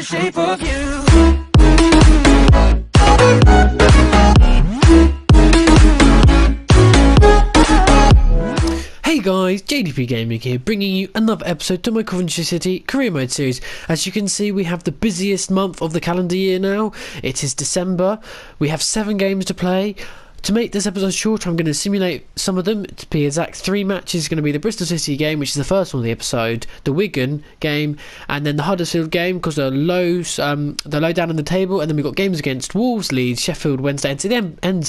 the shape of you. Hey guys, JDP Gaming here, bringing you another episode to my Coventry City Career Mode series. As you can see, we have the busiest month of the calendar year now. It is December. We have 7 games to play. To make this episode shorter, I'm going to simulate some of them. To be exact, 3 matches. Going to be the Bristol City game, which is the first one of the episode, the Wigan game, and then the Huddersfield game, because they're low down in the table. And then we've got games against Wolves, Leeds, Sheffield, Wednesday, and to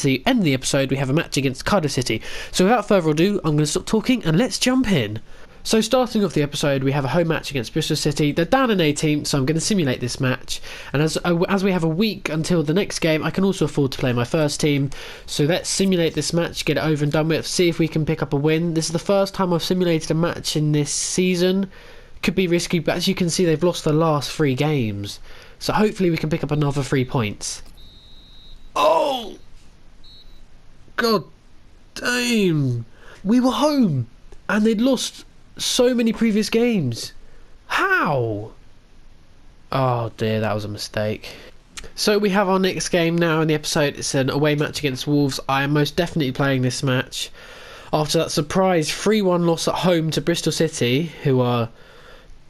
the end of the episode, we have a match against Cardiff City. So without further ado, I'm going to stop talking and let's jump in. So starting off the episode, we have a home match against Bristol City. They're down in 18th, so I'm going to simulate this match. And as we have a week until the next game, I can also afford to play my first team. So let's simulate this match, get it over and done with, see if we can pick up a win. This is the first time I've simulated a match in this season. Could be risky, but as you can see, they've lost the last 3 games. So hopefully we can pick up another 3 points. Oh! God damn! We were home, and they'd lost so many previous games. How? Oh dear, that was a mistake. So we have our next game now in the episode. It's an away match against Wolves. I am most definitely playing this match after that surprise 3-1 loss at home to Bristol City, who were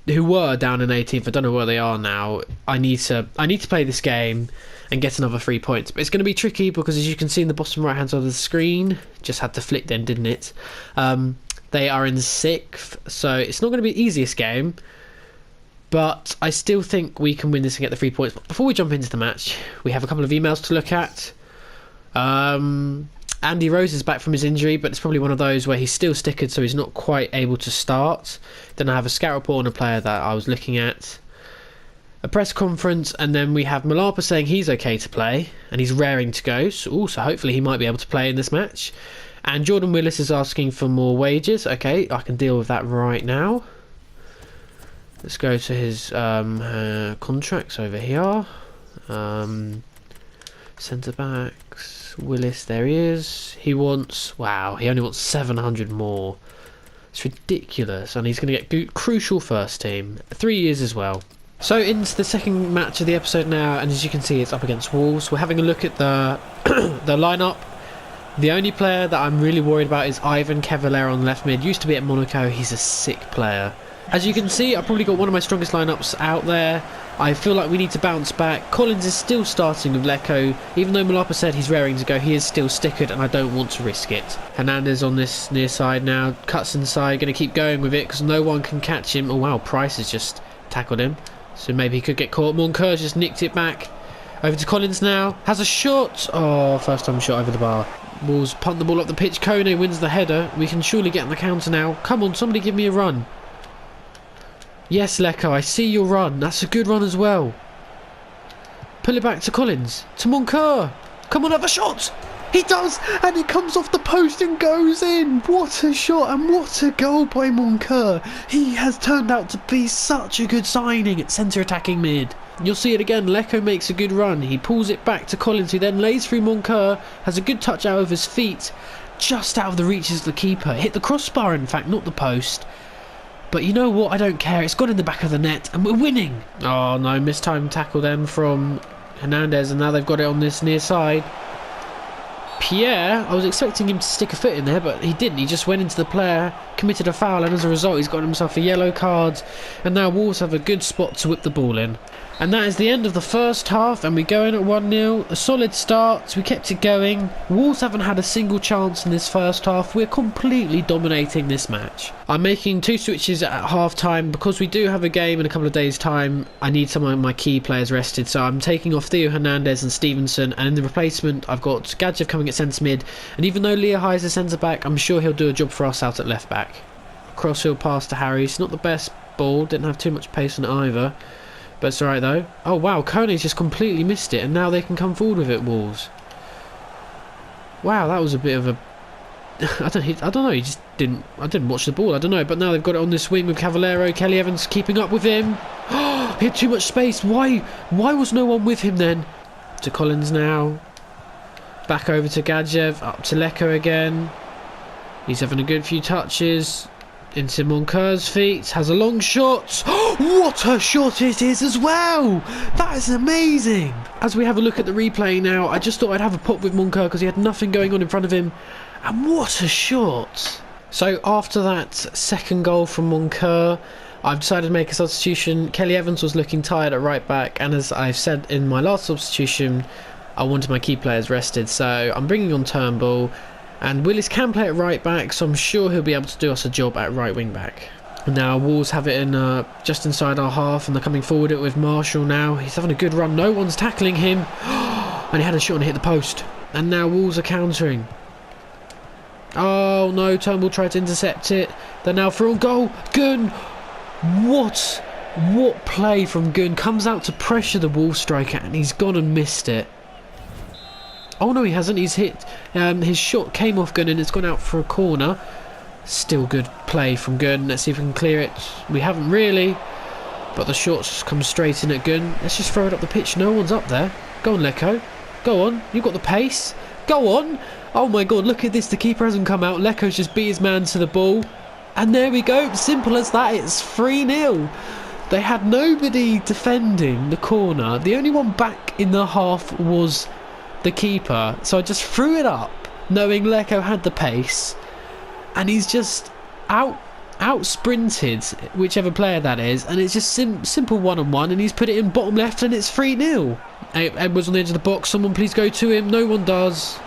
down in 18th. I don't know where they are now. I need to play this game and get another 3 points, but it's going to be tricky because, as you can see in the bottom right hand side of the screen, just had to flick then, didn't it? They are in 6th, so it's not going to be the easiest game, but I still think we can win this and get the 3 points. But before we jump into the match, we have a couple of emails to look at. Andy Rose is back from his injury, but it's probably one of those where he's still stickered, so he's not quite able to start. Then I have a scout report on a player that I was looking at, a press conference, and then we have Malapa saying he's okay to play, and he's raring to go, so hopefully he might be able to play in this match. And Jordan Willis is asking for more wages. Okay, I can deal with that right now. Let's go to his contracts over here. Centre backs. Willis, there he is. He only wants 700 more. It's ridiculous. And he's going to get crucial first team. 3 years as well. So into the second match of the episode now. And as you can see, it's up against Wolves. We're having a look at the the lineup. The only player that I'm really worried about is Ivan Cavalier on left mid. Used to be at Monaco. He's a sick player. As you can see, I've probably got one of my strongest lineups out there. I feel like we need to bounce back. Collins is still starting with Lecco. Even though Malapa said he's raring to go, he is still stickered and I don't want to risk it. Hernandez on this near side now. Cuts inside. Going to keep going with it because no one can catch him. Oh wow, Price has just tackled him. So maybe he could get caught. Moncur just nicked it back. Over to Collins now. Has a shot. Oh, first time shot over the bar. Wolves punt the ball up the pitch. Kone wins the header. We can surely get on the counter now. Come on, somebody give me a run. Yes, Lecco, I see your run. That's a good run as well. Pull it back to Collins. To Moncur. Come on, have a shot. He does, and it comes off the post and goes in. What a shot and what a goal by Moncur. He has turned out to be such a good signing at centre attacking mid. You'll see it again. Lecco makes a good run. He pulls it back to Collins, who then lays through Moncur. Has a good touch out of his feet. Just out of the reaches of the keeper. Hit the crossbar, in fact, not the post. But you know what? I don't care. It's gone in the back of the net, and we're winning. Oh no, mistimed tackle then from Hernandez, and now they've got it on this near side. Pierre, I was expecting him to stick a foot in there, but he didn't. He just went into the player, committed a foul, and as a result he's got himself a yellow card. And now Wolves have a good spot to whip the ball in. And that is the end of the first half, and we go in at 1-0. A solid start. We kept it going. Wolves haven't had a single chance in this first half. We're completely dominating this match. I'm making 2 switches at half time because we do have a game in a couple of days' time. I need some of my key players rested, so I'm taking off Theo Hernandez and Stevenson, and in the replacement I've got Gadjev coming at centre mid. And even though Leah High is a centre back, I'm sure he'll do a job for us out at left back. Crossfield pass to Harry. It's not the best ball, didn't have too much pace on it either. But it's alright though. Oh wow, Kone's just completely missed it, and now they can come forward with it, Wolves. Wow, that was a bit of a... I don't know, he just didn't... I didn't watch the ball, I don't know. But now they've got it on this wing with Cavallero. Kelly Evans keeping up with him. He had too much space. Why was no one with him then? To Collins now. Back over to Gadjev. Up to Lecco again. He's having a good few touches. Into Moncoeur's feet, has a long shot. What a shot it is as well! That is amazing! As we have a look at the replay now, I just thought I'd have a pop with Moncoeur because he had nothing going on in front of him. And what a shot! So after that second goal from Moncoeur, I've decided to make a substitution. Kelly Evans was looking tired at right back, and as I've said in my last substitution, I wanted my key players rested, so I'm bringing on Turnbull. And Willis can play at right back, so I'm sure he'll be able to do us a job at right wing back. Now Wolves have it in just inside our half, and they're coming forward it with Marshall now. He's having a good run, no one's tackling him. And he had a shot and hit the post. And now Wolves are countering. Oh no, Turnbull tried to intercept it. They're now through on goal. Gunn! What play from Gunn. Comes out to pressure the Wolves striker, and he's gone and missed it. Oh no, he hasn't. He's hit. His shot came off Gunn and it's gone out for a corner. Still good play from Gunn. Let's see if we can clear it. We haven't really, but the shot's come straight in at Gunn. Let's just throw it up the pitch. No one's up there. Go on, Lecco. Go on. You've got the pace. Go on. Oh my god, look at this. The keeper hasn't come out. Lecco's just beat his man to the ball. And there we go. Simple as that. It's 3-0. They had nobody defending the corner. The only one back in the half was the keeper, so I just threw it up knowing Lecco had the pace, and he's just out sprinted whichever player that is, and it's just simple one-on-one, and he's put it in bottom left, and it's 3-0. Edwards on the edge of the box. Someone please go to him. No one does,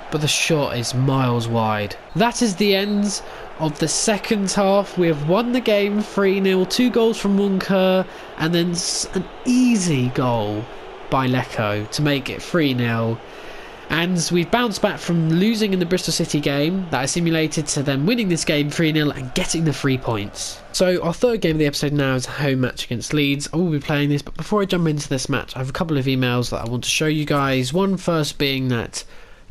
but the shot is miles wide. That is the end of the second half. We have won the game 3-0, 2 goals from Moncoeur, and then an easy goal by Lecco to make it 3-0, and we've bounced back from losing in the Bristol City game that I simulated to then winning this game 3-0 and getting the 3 points. So our third game of the episode now is a home match against Leeds. I will be playing this, but before I jump into this match, I have a couple of emails that I want to show you guys. One first being that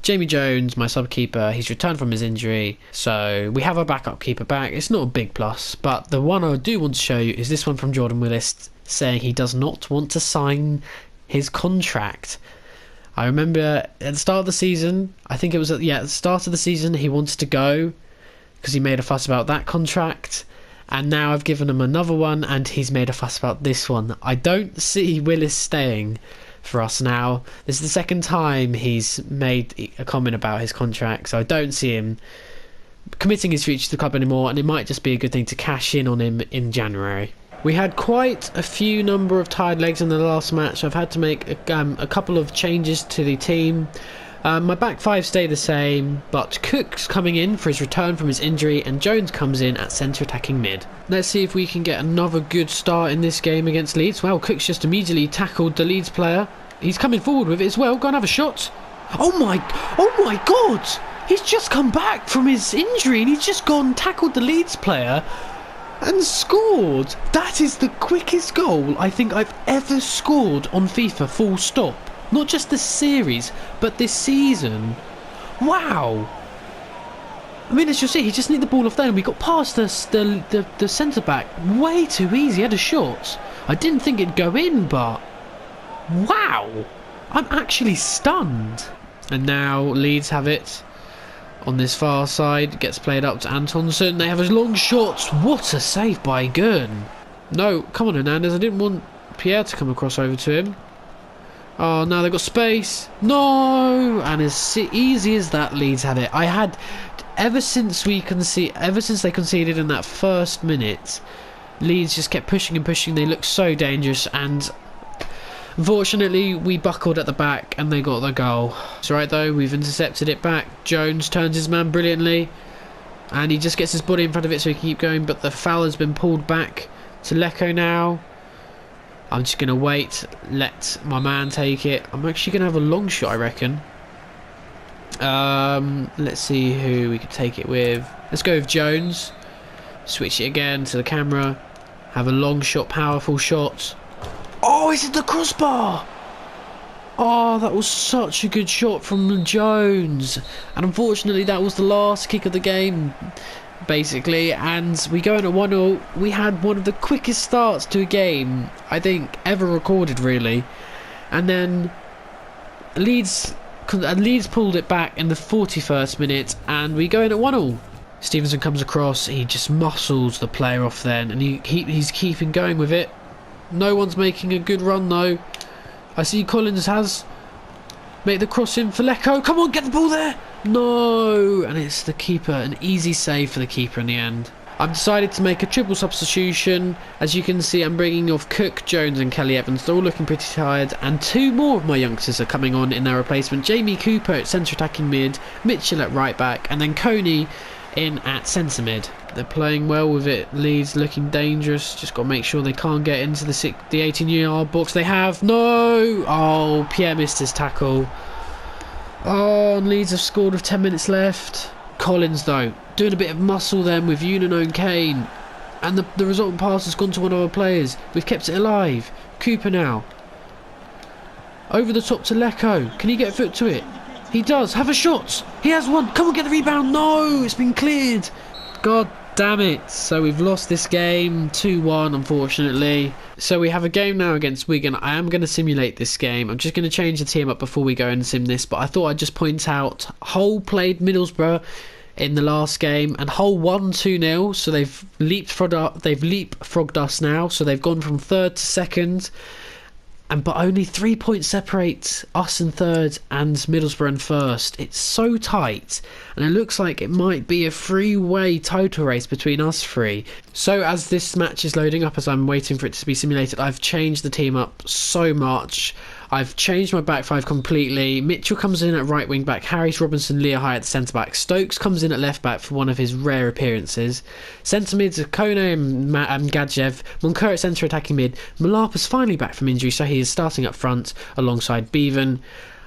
Jamie Jones, my sub-keeper, he's returned from his injury, so we have our backup keeper back. It's not a big plus, but the one I do want to show you is this one from Jordan Willis saying he does not want to sign his contract. I remember at the start of the season, I think it was at the start of the season, he wanted to go because he made a fuss about that contract, and now I've given him another one and he's made a fuss about this one. I don't see Willis staying for us now. This is the second time he's made a comment about his contract, so I don't see him committing his future to the club anymore, and it might just be a good thing to cash in on him in January. We had quite a few number of tired legs in the last match. I've had to make a couple of changes to the team. My back five stay the same, but Cook's coming in for his return from his injury, and Jones comes in at centre attacking mid. Let's see if we can get another good start in this game against Leeds. Well, Cook's just immediately tackled the Leeds player. He's coming forward with it as well. Go and have a shot. Oh my god! He's just come back from his injury and he's just gone and tackled the Leeds player and scored. That is the quickest goal I think I've ever scored on FIFA, full stop. Not just this series, but this season. Wow. I mean, as you'll see, he just nicked the ball off there and we got past the centre-back way too easy. He had a shot. I didn't think it'd go in, but wow. I'm actually stunned. And now Leeds have it on this far side. Gets played up to Antonsen. They have a long shot. What a save by Gurn. No, come on Hernandez. I didn't want Pierre to come across over to him. Oh, now they've got space. No! And as easy as that, Leeds had it. I had, ever since they conceded in that first minute, Leeds just kept pushing and pushing. They looked so dangerous, and unfortunately we buckled at the back and they got the goal. It's alright though, we've intercepted it back. Jones turns his man brilliantly and he just gets his body in front of it so he can keep going, but the foul has been pulled back to Lecco now. I'm just going to wait, let my man take it. I'm actually going to have a long shot, I reckon. Let's see who we could take it with. Let's go with Jones. Switch it again to the camera. Have a long shot, powerful shot. Oh, it's at the crossbar! Oh, that was such a good shot from Jones. And unfortunately, that was the last kick of the game, basically. And we go in at 1-0. We had one of the quickest starts to a game, I think, ever recorded, really. And then Leeds pulled it back in the 41st minute, and we go in at 1-0. Stevenson comes across, he just muscles the player off then, and he's keeping going with it. No one's making a good run though. I see Collins has made the cross in for Lecco. Come on, get the ball there. No, and it's the keeper. An easy save for the keeper in the end. I've decided to make a triple substitution. As you can see, I'm bringing off Cook, Jones and Kelly Evans. They're all looking pretty tired, and two more of my youngsters are coming on in their replacement. Jamie Cooper at centre attacking mid, Mitchell at right back, and then Coney in at centre mid. They're playing well with it. Leeds looking dangerous. Just got to make sure they can't get into the 18-yard box. They have. No! Oh, Pierre missed his tackle. Oh, and Leeds have scored with 10 minutes left. Collins, though, doing a bit of muscle then with Unino and Kane. And the resultant pass has gone to one of our players. We've kept it alive. Cooper now. Over the top to Lecco. Can he get a foot to it? He does. Have a shot. He has one. Come on, get the rebound. No, it's been cleared. God damn it. So we've lost this game 2-1, unfortunately. So we have a game now against Wigan. I am going to simulate this game. I'm just going to change the team up before we go and sim this, but I thought I'd just point out Hull played Middlesbrough in the last game, and Hull won 2-0, so they've leapfrogged us now, so they've gone from third to second. But only 3 points separate us in third and Middlesbrough in first. It's so tight, and it looks like it might be a three-way total race between us three. So as this match is loading up, as I'm waiting for it to be simulated, I've changed the team up so much. I've changed my back five completely. Mitchell comes in at right wing back, Harris, Robinson, Leah High at the centre back. Stokes comes in at left back for one of his rare appearances. Centre mids are Kone and Gadjev. Moncur at centre attacking mid. Malapa's finally back from injury, so he is starting up front alongside Bevan.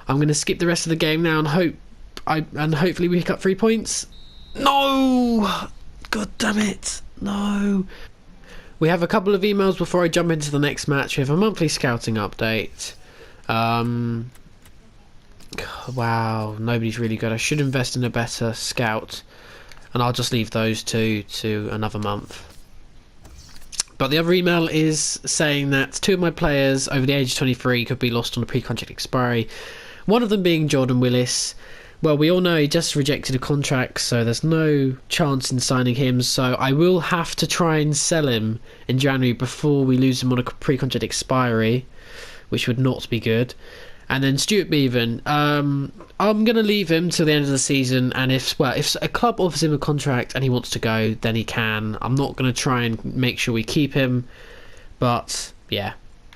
I'm going to skip the rest of the game now and hopefully we pick up 3 points. No! God damn it! No! We have a couple of emails before I jump into the next match. We have a monthly scouting update. Wow, nobody's really good. I should invest in a better scout, and I'll just leave those two to another month. But the other email is saying that 2 of my players over the age of 23 could be lost on a pre-contract expiry. One of them being Jordan Willis. Well, we all know he just rejected a contract, so there's no chance in signing him, so I will have to try and sell him in January before we lose him on a pre-contract expiry, which would not be good. And then Stuart Bevan, I'm going to leave him till the end of the season, and if a club offers him a contract and he wants to go, then he can. I'm not going to try and make sure we keep him, but yeah,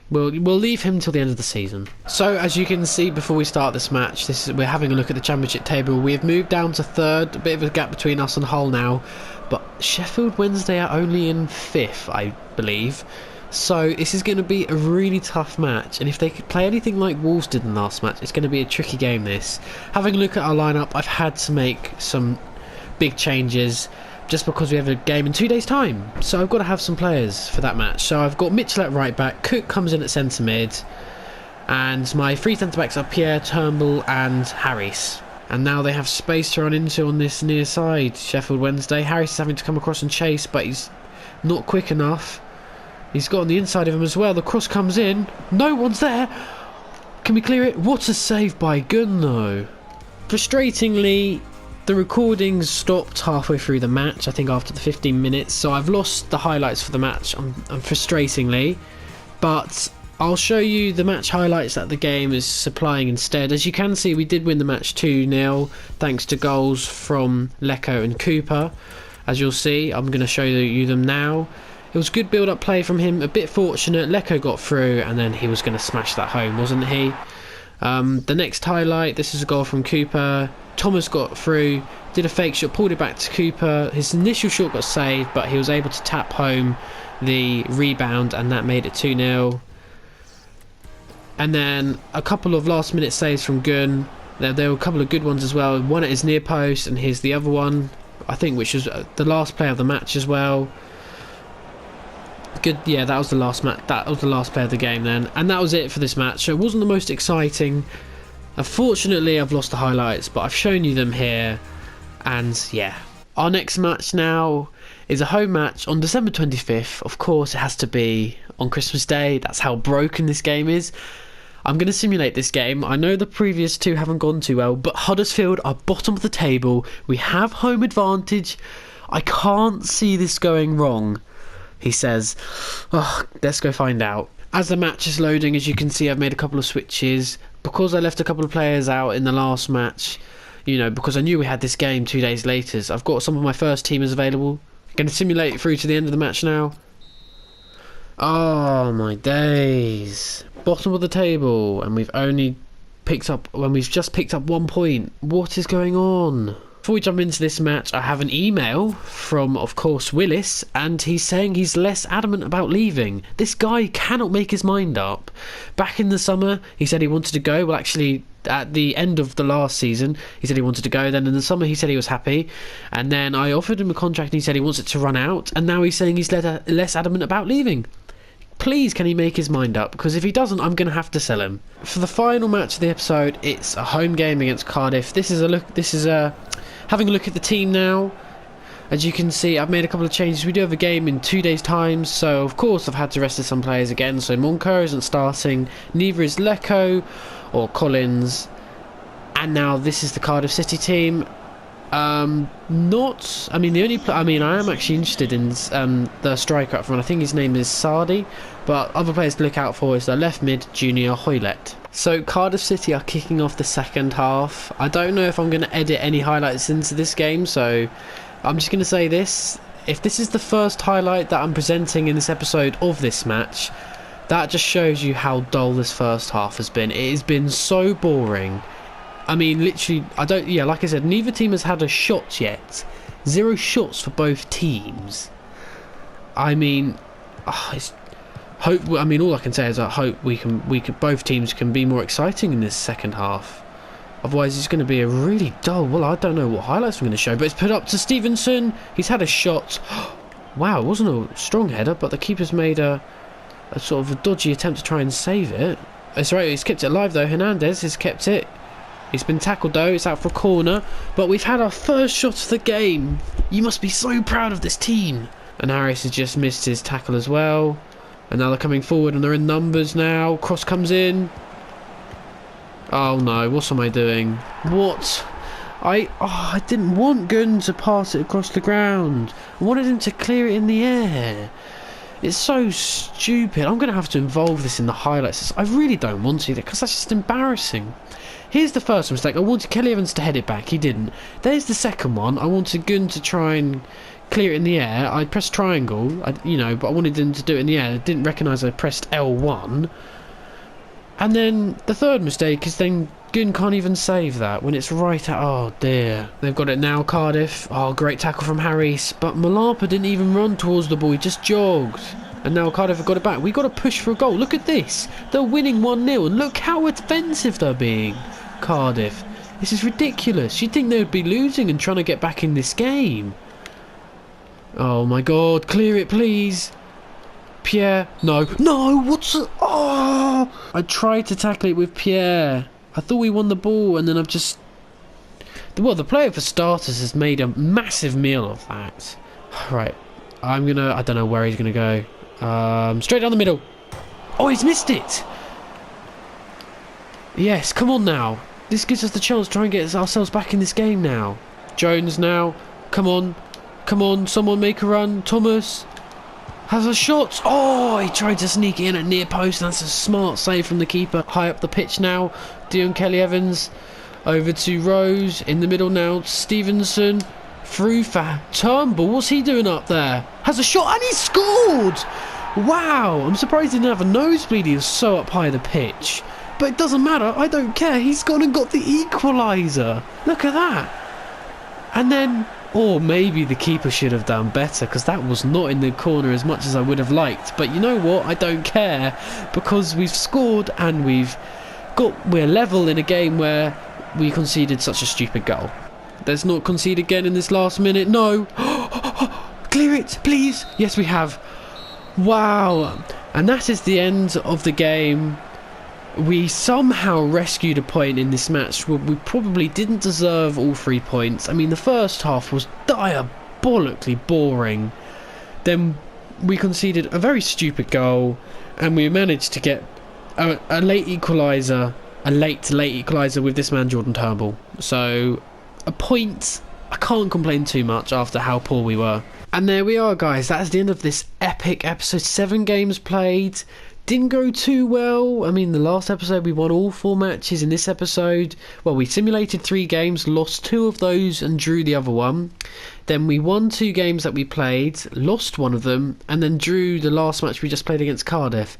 we'll leave him till the end of the season. So as you can see before we start this match, we're having a look at the Championship table. We have moved down to third, a bit of a gap between us and Hull now, but Sheffield Wednesday are only in 5th, I believe. So this is going to be a really tough match, and if they could play anything like Wolves did in the last match, it's going to be a tricky game this. Having a look at our lineup, I've had to make some big changes just because we have a game in 2 days' time, so I've got to have some players for that match. So I've got Mitchell at right back, Cook comes in at centre mid, and my 3 centre backs are Pierre, Turnbull and Harris. And now they have space to run into on this near side, Sheffield Wednesday. Harris is having to come across and chase, but he's not quick enough. He's got on the inside of him as well. The cross comes in. No one's there. Can we clear it? What a save by Gunn, though. Frustratingly, the recordings stopped halfway through the match, I think after the 15 minutes. So I've lost the highlights for the match, frustratingly. But I'll show you the match highlights that the game is supplying instead. As you can see, we did win the match 2-0, thanks to goals from Lecco and Cooper. As you'll see, I'm going to show you them now. It was good build-up play from him, a bit fortunate. Lecco got through, and then he was going to smash that home, wasn't he? The next highlight, this is a goal from Cooper. Thomas got through, did a fake shot, pulled it back to Cooper. His initial shot got saved, but he was able to tap home the rebound, and that made it 2-0. And then a couple of last-minute saves from Gunn. There were a couple of good ones as well. One at his near post, and here's the other one, I think, which was the last play of the match as well. Good, yeah, that was the last match. That was the last play of the game then, and that was it for this match. So it wasn't the most exciting. Unfortunately, I've lost the highlights, but I've shown you them here. And yeah, our next match now is a home match on December 25th. Of course, it has to be on Christmas Day. That's how broken this game is. I'm going to simulate this game. I know the previous two haven't gone too well, but Huddersfield are bottom of the table. We have home advantage. I can't see this going wrong, he says. Oh, let's go find out. As the match is loading, as you can see, I've made a couple of switches. Because I left a couple of players out in the last match, you know, because I knew we had this game 2 days later, so I've got some of my first teamers available. Going to simulate through to the end of the match now. Oh my days. Bottom of the table, and we've just picked up 1 point. What is going on? Before we jump into this match, I have an email from, of course, Willis, and he's saying he's less adamant about leaving. This guy cannot make his mind up. Back in the summer, he said he wanted to go. Well, actually, at the end of the last season, he said he wanted to go. Then in the summer, he said he was happy. And then I offered him a contract, and he said he wants it to run out. And now he's saying he's less adamant about leaving. Please, can he make his mind up? Because if he doesn't, I'm going to have to sell him. For the final match of the episode, it's a home game against Cardiff. This is having a look at the team now. As you can see, I've made a couple of changes. We do have a game in 2 days' time, so of course I've had to rest some players again. So Monco isn't starting, neither is Lecco or Collins. And now this is the Cardiff City team. I am actually interested in the striker up front. I think his name is Sardi, but other players to look out for is the left mid, Junior Hoylett. So Cardiff City are kicking off the second half. I don't know if I'm going to edit any highlights into this game, so I'm just going to say this. If this is the first highlight that I'm presenting in this episode of this match, that just shows you how dull this first half has been. It has been so boring. I mean, literally, like I said, neither team has had a shot yet. 0 shots for both teams. I mean, all I can say is I hope both teams can be more exciting in this second half. Otherwise, it's going to be a really dull. Well, I don't know what highlights I'm going to show, but it's put up to Stevenson. He's had a shot. Wow, it wasn't a strong header, but the keeper's made a sort of a dodgy attempt to try and save it. It's right. He's kept it alive though. Hernandez has kept it. He's been tackled though, it's out for a corner, but we've had our first shot of the game. You must be so proud of this team. And Harris has just missed his tackle as well. And now they're coming forward and they're in numbers now. Cross comes in. Oh no, what am I doing? What? I didn't want Gunn to pass it across the ground. I wanted him to clear it in the air. It's so stupid. I'm going to have to involve this in the highlights. I really don't want to, because that's just embarrassing. Here's the first mistake. I wanted Kelly Evans to head it back. He didn't. There's the second one. I wanted Gunn to try and clear it in the air. I pressed triangle, but I wanted him to do it in the air. I didn't recognise I pressed L1. And then the third mistake is then Gunn can't even save that when it's right at... Oh dear. They've got it now, Cardiff. Oh, great tackle from Harris. But Malapa didn't even run towards the ball. He just jogged. And now Cardiff have got it back. We've got to push for a goal. Look at this. They're winning 1-0. And look how defensive they're being. Cardiff. This is ridiculous. You'd think they would be losing and trying to get back in this game. Oh my god. Clear it, please. Pierre. No. No. What's... Oh! I tried to tackle it with Pierre. I thought we won the ball and then I've just... Well, the player for starters has made a massive meal of that. Right. I don't know where he's going to go. Straight down the middle. Oh, he's missed it. Yes, come on now. This gives us the chance to try and get ourselves back in this game now. Jones now. Come on. Come on. Someone make a run. Thomas has a shot. Oh, he tried to sneak in at near post. That's a smart save from the keeper. High up the pitch now. Dion Kelly Evans. Over to Rose. In the middle now. Stevenson. Through for Turnbull. What's he doing up there? Has a shot and he scored! Wow, I'm surprised he didn't have a nosebleed. He was so up high the pitch. But it doesn't matter. I don't care. He's gone and got the equaliser. Look at that. And then... Or maybe the keeper should have done better, because that was not in the corner as much as I would have liked. But you know what? I don't care, because we've scored and we're level in a game where we conceded such a stupid goal. Let's not concede again in this last minute. No. Clear it, please. Yes, we have. Wow. And that is the end of the game. We somehow rescued a point in this match. We probably didn't deserve all 3 points. I mean, the first half was diabolically boring. Then we conceded a very stupid goal, and we managed to get a late equaliser, a late equaliser with this man Jordan Turnbull. So a point. I can't complain too much after how poor we were. And there we are, guys. That's the end of this epic episode. 7 games played. Didn't go too well. I mean, the last episode we won all 4 matches. In this episode, well, we simulated 3 games, lost 2 of those and drew the other one. Then we won 2 games that we played, lost 1 of them, and then drew the last match we just played against Cardiff.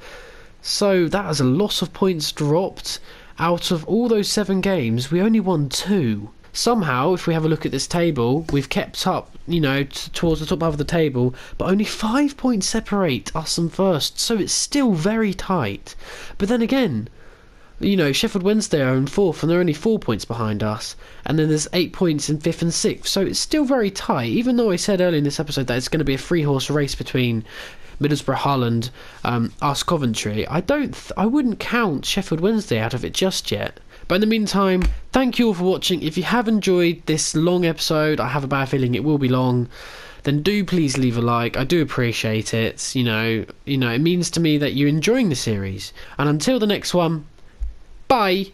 So that was a loss of points dropped. Out of all those 7 games, we only won 2. Somehow, if we have a look at this table, we've kept up, towards the top half of the table, but only 5 points separate us and first, so it's still very tight. But then again, Sheffield Wednesday are in 4th and they're only 4 points behind us, and then there's 8 points in 5th and 6th, so it's still very tight, even though I said earlier in this episode that it's going to be a 3-horse race between Middlesbrough, Hull and us Coventry. I wouldn't count Sheffield Wednesday out of it just yet. But in the meantime, thank you all for watching. If you have enjoyed this long episode, I have a bad feeling it will be long, then do please leave a like. I do appreciate it. It means to me that you're enjoying the series. And until the next one, bye.